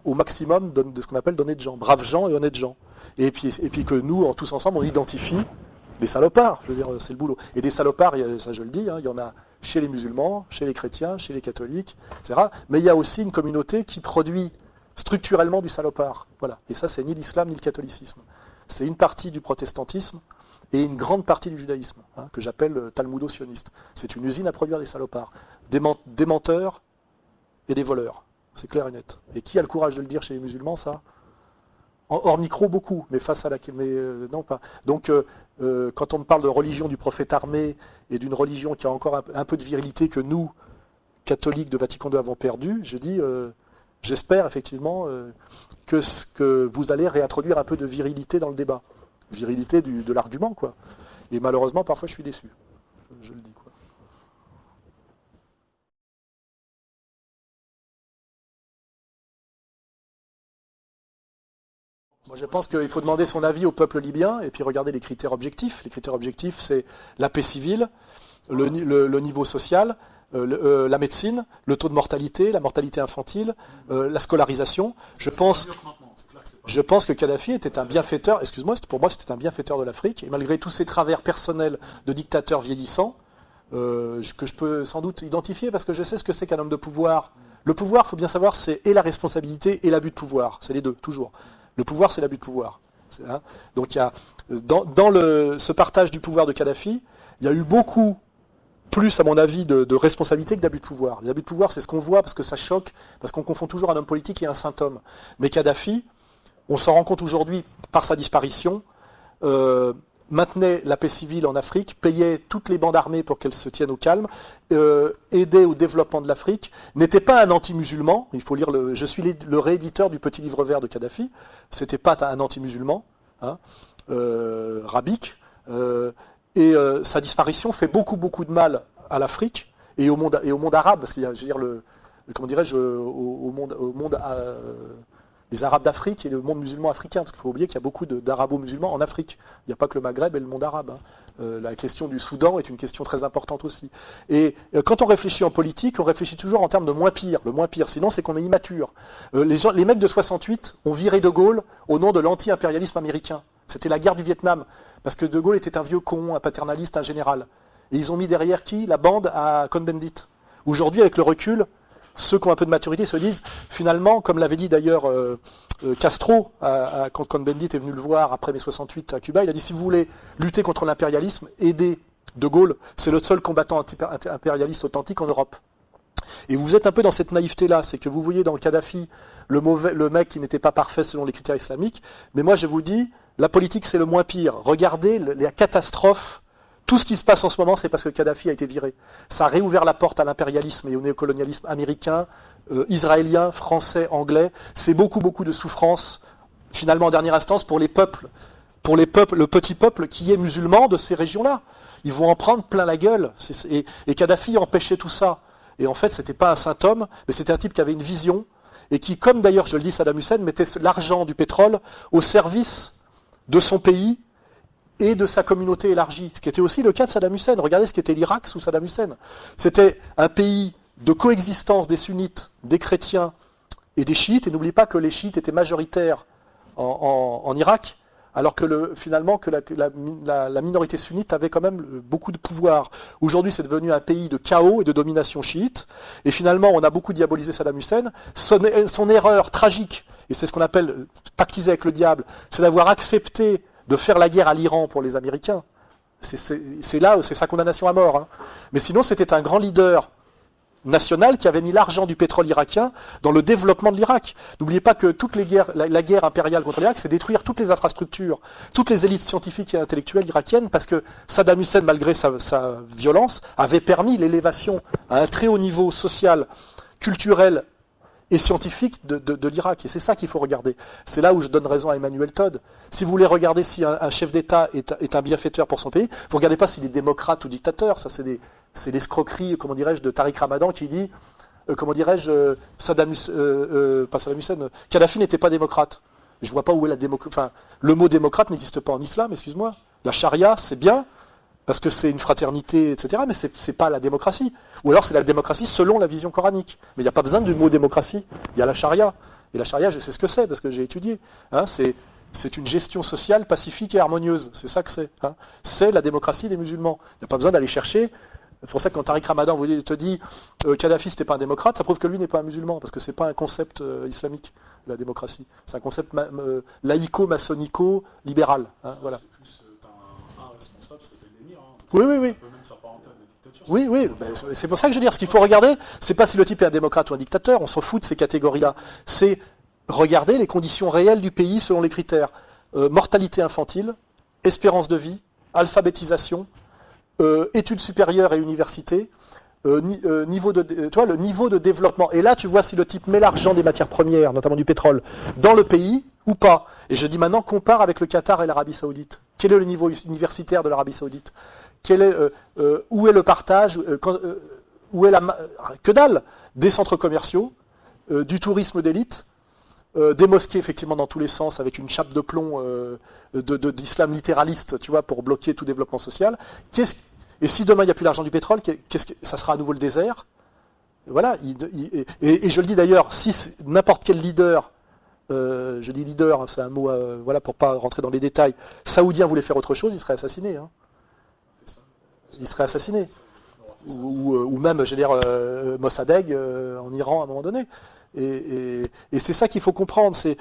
au maximum de ce qu'on appelle d'honnêtes gens, braves gens et honnêtes gens. Et puis que nous, tous ensemble, on identifie les salopards. Je veux dire, c'est le boulot. Et des salopards, ça je le dis, hein, il y en a chez les musulmans, chez les chrétiens, chez les catholiques, etc. Mais il y a aussi une communauté qui produit structurellement du salopard. Voilà. Et ça, c'est ni l'islam ni le catholicisme. C'est une partie du protestantisme et une grande partie du judaïsme, hein, que j'appelle talmudo-sioniste. C'est une usine à produire des salopards, des menteurs et des voleurs. C'est clair et net. Et qui a le courage de le dire chez les musulmans, ça ? Hors micro, beaucoup, mais face à la... non, pas. Donc, quand on me parle de religion du prophète armé et d'une religion qui a encore un peu de virilité que nous, catholiques de Vatican II, avons perdu, je dis... J'espère effectivement que vous allez réintroduire un peu de virilité dans le débat. Virilité de l'argument, quoi. Et malheureusement, parfois, je suis déçu. Je le dis, quoi. Moi, je pense qu'il faut demander son avis au peuple libyen et puis regarder les critères objectifs. Les critères objectifs, c'est la paix civile, le niveau social, la médecine, le taux de mortalité, la mortalité infantile, la scolarisation. Je pense que Kadhafi était un bienfaiteur, excuse-moi, pour moi c'était un bienfaiteur de l'Afrique, et malgré tous ses travers personnels de dictateur vieillissant, que je peux sans doute identifier, parce que je sais ce que c'est qu'un homme de pouvoir Le pouvoir, il faut bien savoir, c'est et la responsabilité et l'abus de pouvoir. C'est les deux, toujours. Le pouvoir, c'est l'abus de pouvoir. Hein. Donc il y a, ce partage du pouvoir de Kadhafi, il y a eu beaucoup plus, à mon avis, de responsabilité que d'abus de pouvoir. Les abus de pouvoir, c'est ce qu'on voit parce que ça choque, parce qu'on confond toujours un homme politique et un saint homme. Mais Kadhafi, on s'en rend compte aujourd'hui par sa disparition, maintenait la paix civile en Afrique, payait toutes les bandes armées pour qu'elles se tiennent au calme, aidait au développement de l'Afrique, n'était pas un anti-musulman, il faut lire je suis le rééditeur du petit livre vert de Kadhafi, c'était pas un anti-musulman, hein, rabique, et sa disparition fait beaucoup de mal à l'Afrique et au monde arabe, parce qu'il y a, je veux dire, comment dirais-je, au monde les Arabes d'Afrique et le monde musulman africain, parce qu'il faut oublier qu'il y a beaucoup d'arabo-musulmans en Afrique. Il n'y a pas que le Maghreb et le monde arabe. Hein. La question du Soudan est une question très importante aussi. Et quand on réfléchit en politique, on réfléchit toujours en termes de moins pire. Le moins pire, sinon c'est qu'on est immature. Les mecs de 68 ont viré De Gaulle au nom de l'anti-impérialisme américain. C'était la guerre du Vietnam, parce que De Gaulle était un vieux con, un paternaliste, un général. Et ils ont mis derrière qui? La bande à Cohn-Bendit. Aujourd'hui, avec le recul, ceux qui ont un peu de maturité se disent, finalement, comme l'avait dit d'ailleurs Castro, quand Cohn-Bendit est venu le voir après mai 68 à Cuba, il a dit, si vous voulez lutter contre l'impérialisme, aidez De Gaulle, c'est le seul combattant impérialiste authentique en Europe. Et vous êtes un peu dans cette naïveté-là, c'est que vous voyez dans Kadhafi le mec qui n'était pas parfait selon les critères islamiques, mais moi je vous dis, la politique c'est le moins pire. Regardez la catastrophe. Tout ce qui se passe en ce moment, c'est parce que Kadhafi a été viré. Ça a réouvert la porte à l'impérialisme et au néocolonialisme américain, israélien, français, anglais. C'est beaucoup de souffrance, finalement en dernière instance, pour les peuples, le petit peuple qui est musulman de ces régions-là. Ils vont en prendre plein la gueule. Et Kadhafi empêchait tout ça. Et en fait, c'était pas un saint homme, mais c'était un type qui avait une vision et qui, comme d'ailleurs, je le dis, Saddam Hussein, mettait l'argent du pétrole au service de son pays et de sa communauté élargie, ce qui était aussi le cas de Saddam Hussein. Regardez ce qu'était l'Irak sous Saddam Hussein. C'était un pays de coexistence des sunnites, des chrétiens et des chiites, et n'oubliez pas que les chiites étaient majoritaires en Irak, alors que finalement que la minorité sunnite avait quand même beaucoup de pouvoir. Aujourd'hui, c'est devenu un pays de chaos et de domination chiite, et finalement, on a beaucoup diabolisé Saddam Hussein. Son erreur tragique, et c'est ce qu'on appelle pactiser avec le diable, c'est d'avoir accepté de faire la guerre à l'Iran pour les Américains. C'est sa condamnation à mort. Hein. Mais sinon, c'était un grand leader national qui avait mis l'argent du pétrole irakien dans le développement de l'Irak. N'oubliez pas que toutes les guerres, la guerre impériale contre l'Irak, c'est détruire toutes les infrastructures, toutes les élites scientifiques et intellectuelles irakiennes, parce que Saddam Hussein, malgré sa violence, avait permis l'élévation à un très haut niveau social, culturel et scientifique de l'Irak. Et c'est ça qu'il faut regarder. C'est là où je donne raison à Emmanuel Todd. Si vous voulez regarder si un chef d'État est un bienfaiteur pour son pays, vous ne regardez pas s'il est démocrate ou dictateur. Ça, c'est l'escroquerie, comment dirais-je, de Tariq Ramadan qui dit, comment dirais-je, pas Saddam Hussein, Kadhafi n'était pas démocrate. Je ne vois pas où est la démocratie. Enfin, le mot démocrate n'existe pas en islam, excuse-moi. La charia, c'est bien, parce que c'est une fraternité, etc., mais ce n'est pas la démocratie. Ou alors c'est la démocratie selon la vision coranique. Mais il n'y a pas besoin du mot démocratie. Il y a la charia. Et la charia, je sais ce que c'est, parce que j'ai étudié. Hein, c'est une gestion sociale pacifique et harmonieuse. C'est ça que c'est. Hein. C'est la démocratie des musulmans. Il n'y a pas besoin d'aller chercher. C'est pour ça que quand Tariq Ramadan te dit Kadhafi, c'était pas un démocrate, ça prouve que lui n'est pas un musulman, parce que c'est pas un concept islamique, la démocratie. C'est un concept laïco-maçonnico-libéral. Hein, voilà. C'est plus un responsable, c'est l'émir. Hein. Oui. Ça peut même s'apparenter à des dictatures. Oui, ben, c'est pour ça que je veux dire, ce qu'il faut regarder, c'est pas si le type est un démocrate ou un dictateur, on s'en fout de ces catégories-là. C'est regarder les conditions réelles du pays selon les critères. Mortalité infantile, espérance de vie, alphabétisation, études supérieures et universités, le niveau de développement. Et là, tu vois si le type met l'argent des matières premières, notamment du pétrole, dans le pays ou pas. Et je dis maintenant, compare avec le Qatar et l'Arabie Saoudite. Quel est le niveau universitaire de l'Arabie Saoudite ? Où est le partage où est que dalle des centres commerciaux, du tourisme d'élite, des mosquées effectivement dans tous les sens avec une chape de plomb d'islam littéraliste, tu vois, pour bloquer tout développement social. Et si demain il n'y a plus l'argent du pétrole, ça sera à nouveau le désert. Et voilà. Et je le dis d'ailleurs, si n'importe quel leader, je dis leader, c'est un mot, voilà, pour pas rentrer dans les détails, saoudien voulait faire autre chose, il serait assassiné. Hein. Il serait assassiné. ou même, je veux dire, Mossadegh en Iran à un moment donné. Et c'est ça qu'il faut comprendre. C'est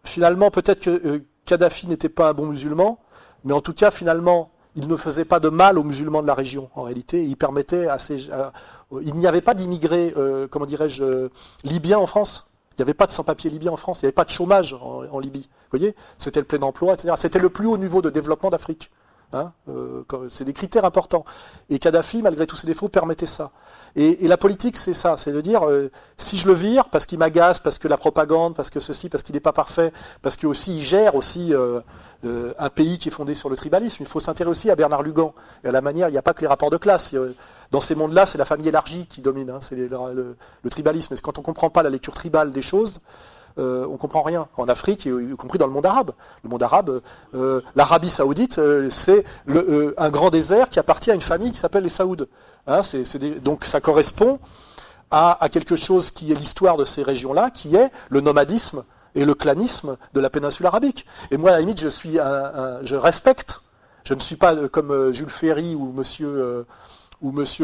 finalement peut-être que Kadhafi n'était pas un bon musulman, mais en tout cas finalement il ne faisait pas de mal aux musulmans de la région en réalité. Il permettait il n'y avait pas d'immigrés, comment dirais-je, libyens en France. Il n'y avait pas de sans-papiers libyens en France. Il n'y avait pas de chômage en Libye. Vous voyez, c'était le plein emploi, etc. C'était le plus haut niveau de développement d'Afrique. Hein, c'est des critères importants. Et Kadhafi, malgré tous ses défauts, permettait ça. Et la politique, c'est ça, c'est de dire, si je le vire, parce qu'il m'agace, parce que la propagande, parce que ceci, parce qu'il n'est pas parfait, parce qu'il gère aussi un pays qui est fondé sur le tribalisme. Il faut s'intéresser aussi à Bernard Lugan. Et à la manière, il n'y a pas que les rapports de classe. Dans ces mondes-là, c'est la famille élargie qui domine, hein, c'est le tribalisme. Et quand on ne comprend pas la lecture tribale des choses, on ne comprend rien. En Afrique, y compris dans le monde arabe. Le monde arabe, l'Arabie saoudite, c'est un grand désert qui appartient à une famille qui s'appelle les Saouds. Hein, donc ça correspond à quelque chose qui est l'histoire de ces régions-là, qui est le nomadisme et le clanisme de la péninsule arabique. Et moi, à la limite, je respecte. Je ne suis pas comme Jules Ferry ou monsieur,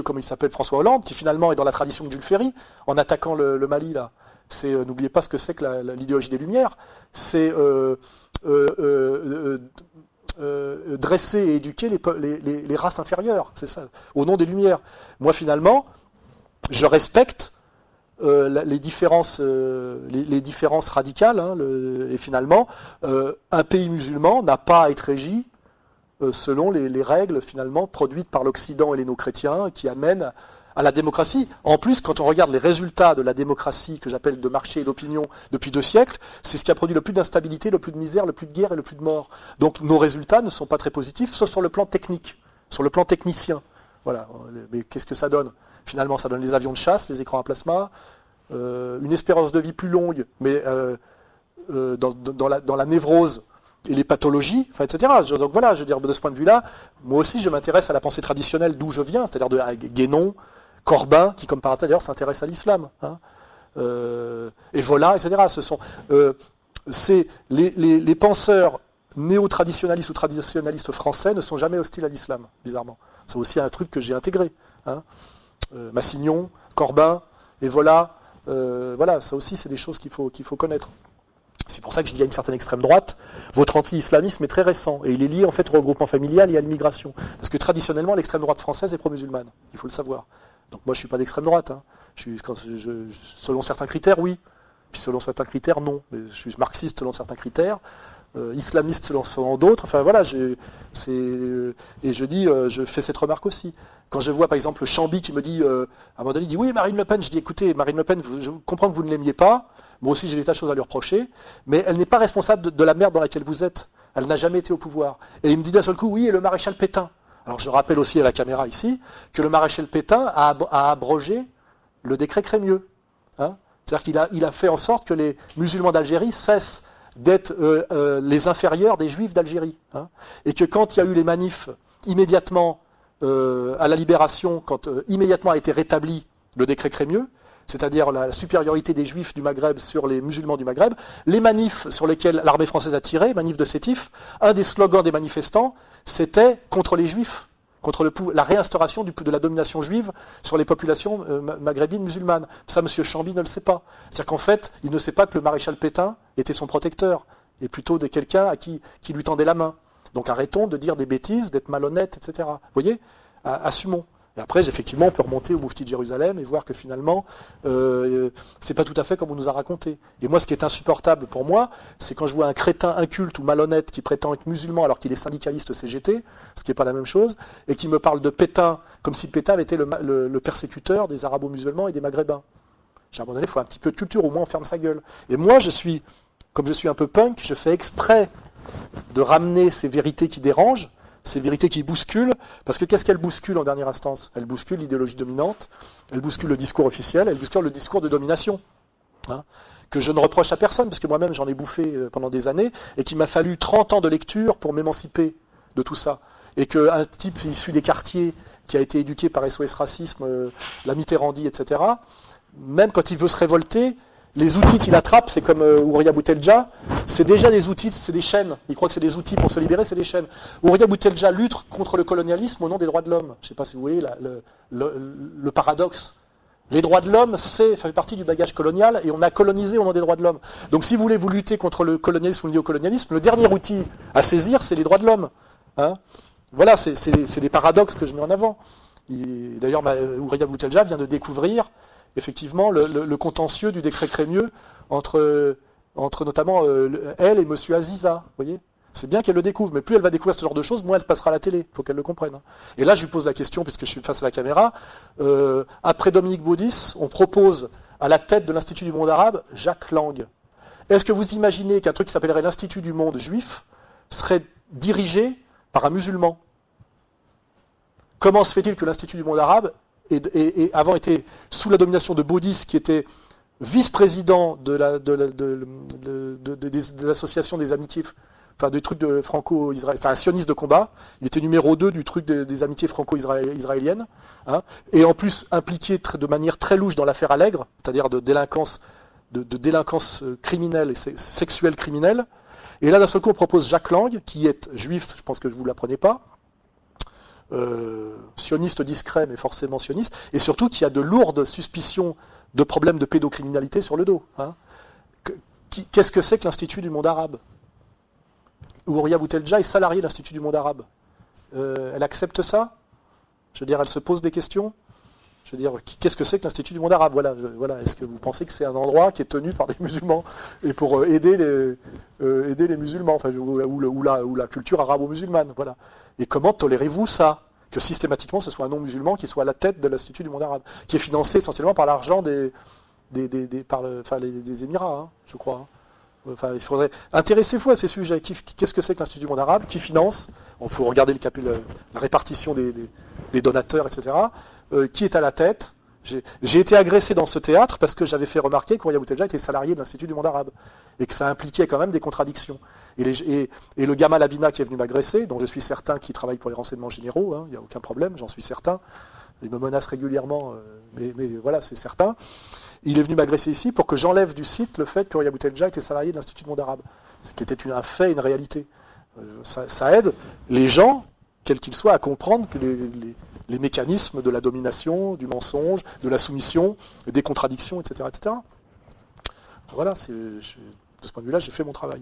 comme il s'appelle, François Hollande, qui finalement est dans la tradition de Jules Ferry, en attaquant le Mali, là. N'oubliez pas ce que c'est que l'idéologie des Lumières. C'est dresser et éduquer les races inférieures. C'est ça, au nom des Lumières. Moi, finalement, je respecte les différences radicales. Hein, et finalement, un pays musulman n'a pas à être régi selon les règles, finalement, produites par l'Occident et les no-chrétiens, qui amènent à la démocratie. En plus, quand on regarde les résultats de la démocratie, que j'appelle de marché et d'opinion, depuis 2 siècles, c'est ce qui a produit le plus d'instabilité, le plus de misère, le plus de guerre et le plus de morts. Donc nos résultats ne sont pas très positifs, sauf sur le plan technique, sur le plan technicien. Voilà. Mais qu'est-ce que ça donne ? Finalement, ça donne les avions de chasse, les écrans à plasma, une espérance de vie plus longue, mais dans la névrose et les pathologies, enfin, etc. Donc voilà, je veux dire, de ce point de vue-là, moi aussi je m'intéresse à la pensée traditionnelle d'où je viens, c'est-à-dire de Guénon, Corbin, qui comme par hasard d'ailleurs s'intéresse à l'islam, hein, et voilà, etc. C'est les penseurs néo-traditionnalistes ou traditionnalistes français ne sont jamais hostiles à l'islam, bizarrement. C'est aussi un truc que j'ai intégré. Hein. Massignon, Corbin, et voilà, ça aussi c'est des choses qu'il faut connaître. C'est pour ça que je dis à une certaine extrême droite, votre anti-islamisme est très récent, et il est lié en fait au regroupement familial et à l'immigration. Parce que traditionnellement, l'extrême droite française est pro-musulmane, il faut le savoir. Donc moi je ne suis pas d'extrême droite, hein. Selon certains critères, oui, puis selon certains critères, non. Mais je suis marxiste selon certains critères, islamiste selon d'autres, enfin voilà, et je dis, je fais cette remarque aussi. Quand je vois par exemple Chamby qui me dit, à un moment donné, il dit oui Marine Le Pen, je dis écoutez, Marine Le Pen, je comprends que vous ne l'aimiez pas, moi aussi j'ai des tas de choses à lui reprocher, mais elle n'est pas responsable de la merde dans laquelle vous êtes. Elle n'a jamais été au pouvoir. Et il me dit d'un seul coup, oui, et le maréchal Pétain. Alors je rappelle aussi à la caméra ici que le maréchal Pétain a abrogé le décret Crémieux. Hein, c'est-à-dire qu'il a fait en sorte que les musulmans d'Algérie cessent d'être les inférieurs des juifs d'Algérie. Hein, et que quand il y a eu les manifs immédiatement à la libération, quand immédiatement a été rétabli le décret Crémieux, c'est-à-dire la supériorité des juifs du Maghreb sur les musulmans du Maghreb, les manifs sur lesquels l'armée française a tiré, manifs de Sétif, un des slogans des manifestants, c'était contre les juifs, contre la réinstauration de la domination juive sur les populations maghrébines musulmanes. Ça, M. Chamby ne le sait pas. C'est-à-dire qu'en fait, il ne sait pas que le maréchal Pétain était son protecteur, et plutôt de quelqu'un qui lui tendait la main. Donc arrêtons de dire des bêtises, d'être malhonnêtes, etc. Vous voyez ? Assumons. Et après, effectivement, on peut remonter au Moufti de Jérusalem et voir que finalement, c'est pas tout à fait comme on nous a raconté. Et moi, ce qui est insupportable pour moi, c'est quand je vois un crétin inculte ou malhonnête qui prétend être musulman alors qu'il est syndicaliste CGT, ce qui n'est pas la même chose, et qui me parle de Pétain comme si Pétain avait été le persécuteur des arabo-musulmans et des maghrébins. J'ai abandonné, il faut un petit peu de culture, au moins on ferme sa gueule. Et moi, comme je suis un peu punk, je fais exprès de ramener ces vérités qui dérangent, ces vérités qui bousculent, parce que qu'est-ce qu'elle bouscule en dernière instance ? Elle bouscule l'idéologie dominante, elle bouscule le discours officiel, elle bouscule le discours de domination, hein, que je ne reproche à personne, parce que moi-même j'en ai bouffé pendant des années, et qu'il m'a fallu 30 ans de lecture pour m'émanciper de tout ça. Et qu'un type issu des quartiers, qui a été éduqué par SOS Racisme, la Mitterrandi, etc., même quand il veut se révolter, les outils qu'il attrape, c'est comme Ouria Boutelja, c'est déjà des outils, c'est des chaînes. Ils croient que c'est des outils pour se libérer, c'est des chaînes. Ouria Boutelja lutte contre le colonialisme au nom des droits de l'homme. Je ne sais pas si vous voyez le paradoxe. Les droits de l'homme, ça fait partie du bagage colonial et on a colonisé au nom des droits de l'homme. Donc si vous voulez vous lutter contre le colonialisme ou le néocolonialisme, le dernier outil à saisir, c'est les droits de l'homme. Hein, voilà, c'est des paradoxes que je mets en avant. D'ailleurs, Ouria Boutelja vient de découvrir effectivement le contentieux du décret Crémieux entre notamment elle et M. Aziza. Vous voyez, c'est bien qu'elle le découvre, mais plus elle va découvrir ce genre de choses, moins elle passera à la télé. Il faut qu'elle le comprenne. Et là, je lui pose la question, puisque je suis face à la caméra. Après Dominique Baudis, on propose à la tête de l'Institut du monde arabe Jacques Lang. Est-ce que vous imaginez qu'un truc qui s'appellerait l'Institut du monde juif serait dirigé par un musulman? Comment se fait-il que l'Institut du monde arabe avant été sous la domination de Baudis, qui était vice-président de l'association des amitiés, enfin des trucs de franco-israéliens, enfin un sioniste de combat, il était numéro 2 du truc des amitiés franco-israéliennes, hein, et en plus impliqué de manière très louche dans l'affaire Allègre, c'est-à-dire de délinquance criminelle et sexuelle criminelle. Et là, d'un seul coup, on propose Jacques Lang, qui est juif, je pense que je ne vous l'apprenez pas, sioniste discret, mais forcément sioniste, et surtout qui a de lourdes suspicions de problèmes de pédocriminalité sur le dos. Hein. Qu'est-ce que c'est que l'Institut du monde arabe? Ouria Boutelja est salariée de l'Institut du monde arabe. Elle accepte ça? Je veux dire, elle se pose des questions? Je veux dire, qu'est-ce que c'est que l'Institut du monde arabe? Voilà. Est-ce que vous pensez que c'est un endroit qui est tenu par des musulmans et pour aider les musulmans, enfin, ou la culture arabo-musulmane, voilà. Et comment tolérez-vous ça? Que systématiquement ce soit un non-musulman qui soit à la tête de l'Institut du monde arabe, qui est financé essentiellement par l'argent des Émirats, hein, je crois. Hein. Enfin, il faudrait intéressez-vous à ces sujets. Qu'est-ce que c'est que l'Institut du monde arabe? Qui finance? Il faut regarder la répartition des donateurs, etc. Qui est à la tête? J'ai été agressé dans ce théâtre parce que j'avais fait remarquer qu'Ouria Boutelja était salarié de l'Institut du monde arabe et que ça impliquait quand même des contradictions. Et le Gamal Abina qui est venu m'agresser, dont je suis certain qu'il travaille pour les renseignements généraux, il n'y a aucun problème, j'en suis certain. Il me menace régulièrement, mais voilà, c'est certain. Il est venu m'agresser ici pour que j'enlève du site le fait qu'Ouria Boutelja était salarié de l'Institut du monde arabe, qui était un fait, une réalité. Ça aide les gens, quels qu'ils soient, à comprendre que les mécanismes de la domination, du mensonge, de la soumission, des contradictions, etc. etc. Voilà, de ce point de vue-là, j'ai fait mon travail.